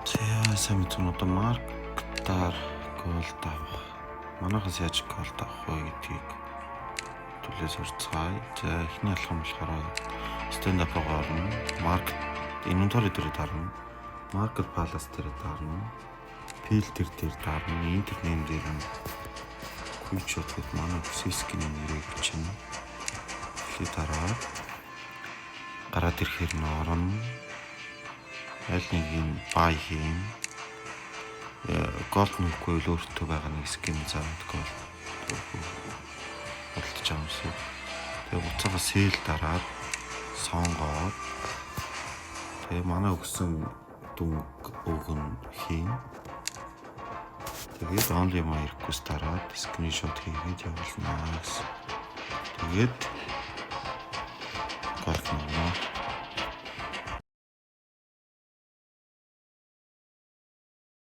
Сайн мэдсэн одоо маркетаар голд авах. Манайхаас яаж голд авах вэ гэдгийг төлөөс урцгаая. За эхний алхам болохоор stand up орно. Маркет инвентори дээр дарна. Market Palace дээр дарна. Filter дээр дарна. Интернет дээр нь Quickshot гэдэг манай Cisco-ийн нэрийг чинь хэлээ дараад гараад ирэхээр нь орно. Аль нэг юм бай хийн. Голд нүхгүй л өөртөө байгаа нэг скин заадаг голд болтож байгаа юм шиг. Тэгээ буцаага сэл дараад сонгоод тэгээ манай өгсөн дүнг өгөн хийн. Тэгээд only my request дараад скриншот хийгээд явуулнаа гэсэн. Тэгээд голд